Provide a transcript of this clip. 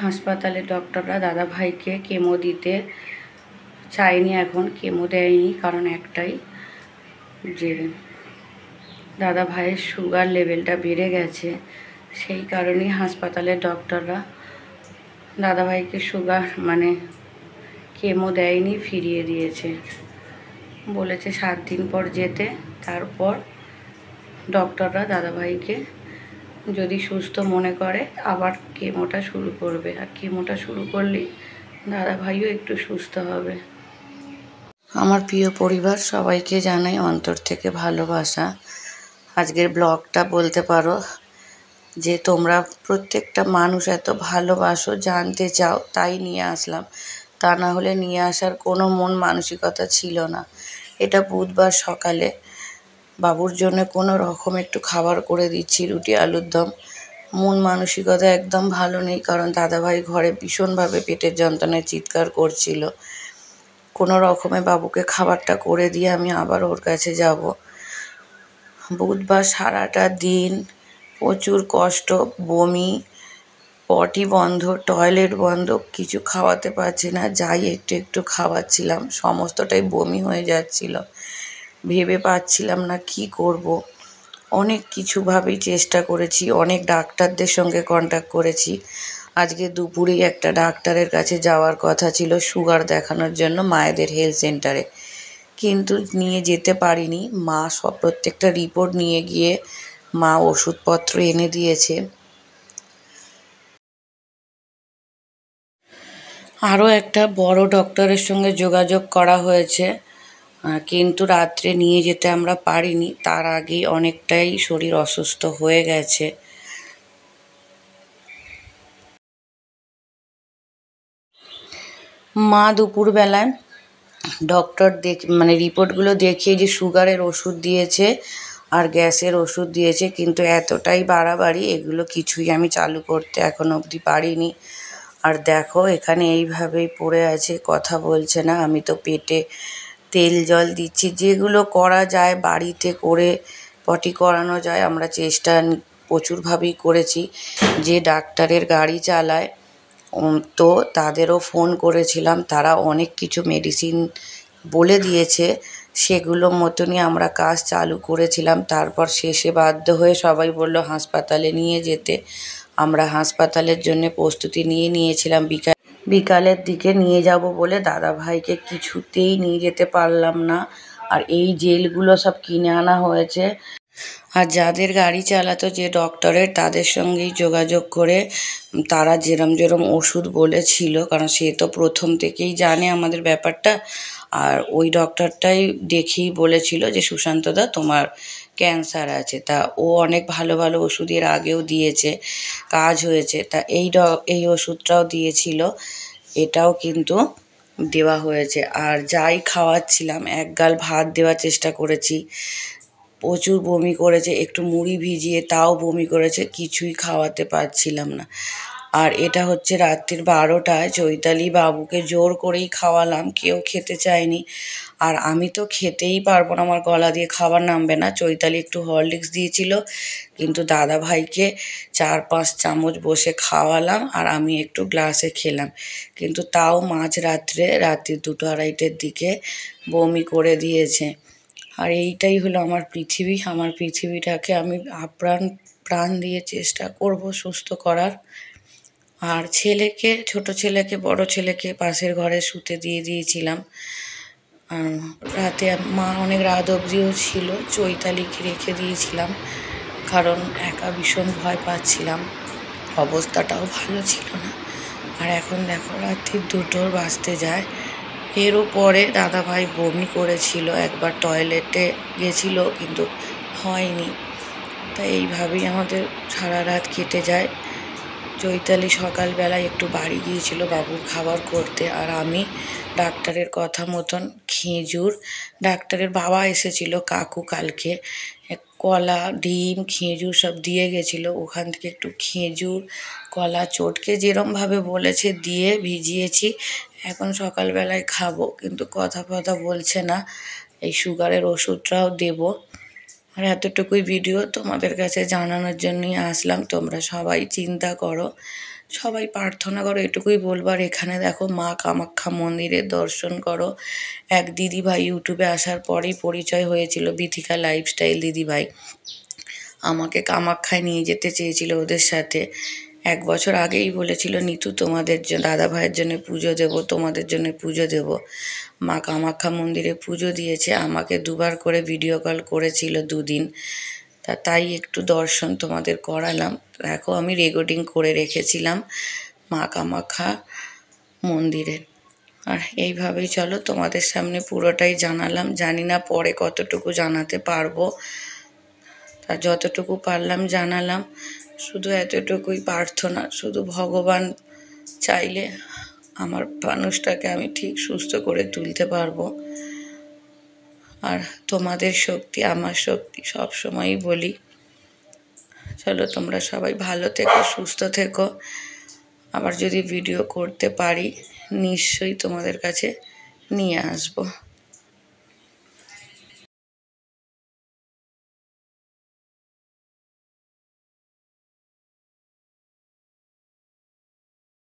হাসপাতালের ডক্টররা দাদাভাইকে কেমো দিতে চায়নি, এখন কেমো দেয়নি। কারণ একটাই, যে দাদাভাইয়ের সুগার লেভেলটা বেড়ে গেছে। সেই কারণেই হাসপাতালের ডক্টররা দাদাভাইকে সুগার কেমো দেয়নি, ফিরিয়ে দিয়েছে। বলেছে 7 দিন পর যেতে। তারপর ডক্টররা দাদাভাইকে যদি সুস্থ মনে করে আবার কেমোটা শুরু করবে। আর কেমোটা শুরু করলেই দাদাভাইও একটু সুস্থ হবে। আমার প্রিয় পরিবার, সবাইকে জানাই অন্তর থেকে ভালোবাসা। আজকের ব্লগটা বলতে পারো যে তোমরা প্রত্যেকটা মানুষ এত ভালোবাসো, জানতে চাও, তাই নিয়ে আসলাম। তা না হলে নিয়ে আসার কোনো মন মানসিকতা ছিল না। এটা বুধবার সকালে বাবুর জন্য কোনো রকম একটু খাবার করে দিচ্ছি, রুটি আলুর দম। মন মানসিকতা একদম ভালো নেই, কারণ দাদাভাই ঘরে ভীষণভাবে পেটের যন্ত্রণায় চিৎকার করছিল। কোনো রকমে বাবুকে খাবারটা করে দিয়ে আমি আবার ওর কাছে যাব। বুধবার সারাটা দিন প্রচুর কষ্ট, বমি, পটি বন্ধ, টয়লেট বন্ধ, কিছু খাওয়াতে পারছি না। যাই একটু একটু খাওয়াচ্ছিলাম, সমস্তটাই বমি হয়ে যাচ্ছিল। ভেবে পাচ্ছিলাম না কি করব। অনেক কিছুভাবেই চেষ্টা করেছি, অনেক ডাক্তারদের সঙ্গে কন্ট্যাক্ট করেছি। আজকে দুপুরেই একটা ডাক্তারের কাছে যাওয়ার কথা ছিল সুগার দেখানোর জন্য মায়েদের হেলথ সেন্টারে, কিন্তু নিয়ে যেতে পারিনি। মা প্রত্যেকটা রিপোর্ট নিয়ে গিয়ে মা ওষুধপত্র এনে দিয়েছে। আরও একটা বড় ডক্টরের সঙ্গে যোগাযোগ করা হয়েছে, কিন্তু রাত্রে নিয়ে যেতে আমরা পারিনি। তার আগেই অনেকটাই শরীর অসুস্থ হয়ে গেছে। মা দুপুরবেলায় ডক্টর রিপোর্টগুলো দেখিয়ে যে সুগারের ওষুধ দিয়েছে আর গ্যাসের ওষুধ দিয়েছে, কিন্তু এতটাই বাড়াবাড়ি, এগুলো কিছুই আমি চালু করতে এখনো অবধি পারিনি। আর দেখো এখানে এইভাবেই পড়ে আছে, কথা বলছে না। আমি তো পেটে তেল জল দিচ্ছি, যেগুলো করা যায় বাড়িতে করে পটি করানো যায় আমরা চেষ্টা প্রচুরভাবেই করেছি। যে ডাক্তারের গাড়ি চালায় তো তাদেরও ফোন করেছিলাম, তারা অনেক কিছু মেডিসিন বলে দিয়েছে, সেগুলো মতনই আমরা কাজ চালু করেছিলাম। তারপর শেষে বাধ্য হয়ে সবাই বলল হাসপাতালে নিয়ে যেতে। আমরা হাসপাতালের জন্য প্রস্তুতি নিয়েছিলাম। বিকালের দিকে নিয়ে যাব বলে দাদাভাইকে কিছুতেই নিয়ে যেতে পারলাম না। আর এই জেলগুলো সব কিনে আনা হয়েছে। আর যাদের গাড়ি চালাতো যে ডক্টরের, তাদের সঙ্গেই যোগাযোগ করে তারা যেরম ওষুধ বলেছিল, কারণ সে তো প্রথম থেকেই জানে আমাদের ব্যাপারটা। আর ওই ডক্টরটাই দেখেই বলেছিল যে সুশান্তদা তোমার ক্যান্সার আছে। তা ও অনেক ভালো ভালো ওষুধ এর আগেও দিয়েছে, কাজ হয়েছে। তা এই ওষুধটাও দিয়েছিল, এটাও কিন্তু দেওয়া হয়েছে। আর যাই খাওয়াচ্ছিলাম, এক গাল ভাত দেওয়ার চেষ্টা করেছি, প্রচুর বমি করেছে। একটু মুড়ি ভিজিয়ে তাও বমি করেছে, কিছুই খাওয়াতে পারছিলাম না। আর এটা হচ্ছে রাত্রির 12টায়। চৈতালি বাবুকে জোর করেই খাওয়ালাম, কেউ খেতে চায়নি। আর আমি তো খেতেই পারবো না, আমার গলা দিয়ে খাবার নামবে না। চৈতালি একটু হরলিক্স দিয়েছিল, কিন্তু দাদাভাইকে 4-5 চামচ বসে খাওয়ালাম আর আমি একটু গ্লাসে খেলাম। কিন্তু তাও রাত্রি 2-2:30টার দিকে বমি করে দিয়েছে। আর এইটাই হলো আমার পৃথিবী। আমার পৃথিবীটাকে আমি প্রাণ দিয়ে চেষ্টা করব সুস্থ করার। আর ছোট ছেলেকে বড় ছেলেকে পাশের ঘরে শুতে দিয়েছিলাম। রাতে মা অনেক রাত অবধিও ছিল, চৈতালিকে রেখে দিয়েছিলাম, কারণ একা ভীষণ ভয় পাচ্ছিলাম, অবস্থাটাও ভালো ছিল না। আর এখন দেখো রাত্রি 2টো বাজতে যায়। এরও পরে দাদাভাই বমি করেছিল, একবার টয়লেটে গেছিল কিন্তু হয়নি। তাই এইভাবেই আমাদের সারা রাত কেটে যায়। চৈতালি সকালবেলায় একটু বাড়ি গিয়েছিল বাবুর খাবার করতে, আর আমি ডাক্তারের কথা মতন খেজুর, ডাক্তারের বাবা এসেছিল কাকু কালকে, কলা, ডিম, খেজুর সব দিয়ে গেছিলো। ওখান থেকে একটু খেজুর, কলা চটকে যেরমভাবে বলেছে দিয়ে ভিজিয়েছি। এখন সকালবেলায় খাবো, কিন্তু কথা বলছে না। এই সুগারের ওষুধটাও দেবো। আর এতটুকুই ভিডিও তোমাদের কাছে জানানোর জন্যই আসলাম। তোমরা সবাই চিন্তা করো সবাই প্রার্থনা করো, এটুকুই বলবো। আর এখানে দেখো মা কামাখ্যা মন্দিরের দর্শন করো। এক দিদিভাই ইউটিউবে আসার পরেই পরিচয় হয়েছিল, বিথিকা লাইফস্টাইল দিদিভাই আমাকে কামাখ্যায় নিয়ে যেতে চেয়েছিল ওদের সাথে। 1 বছর আগেই বলেছিল, নিতু তোমাদের জন্য, দাদা ভাইয়ের জন্য পুজো দেব, তোমাদের জন্য পুজো দেব। মা কামাখ্যা মন্দিরে পুজো দিয়েছে, আমাকে 2বার করে ভিডিও কল করেছিল 2 দিন। তাই একটু দর্শন তোমাদের করালাম। দেখো আমি রেকর্ডিং করে রেখেছিলাম মা কামাখ্যা মন্দিরের। আর এইভাবেই চলো, তোমাদের সামনে পুরোটাই জানালাম। জানি না পরে কতটুকু জানাতে পারবো, তা যতটুকু পারলাম জানালাম। শুধু এতটুকুই প্রার্থনা, শুধু ভগবান চাইলে আমার মানুষটাকে আমি ঠিক সুস্থ করে তুলতে পারবো। আর তোমাদের শক্তি আমার শক্তি, সব সময়ই বলি। চলো তোমরা সবাই ভালো থেকো, সুস্থ থেকো। আবার যদি ভিডিও করতে পারি নিশ্চয়ই তোমাদের কাছে নিয়ে আসবো।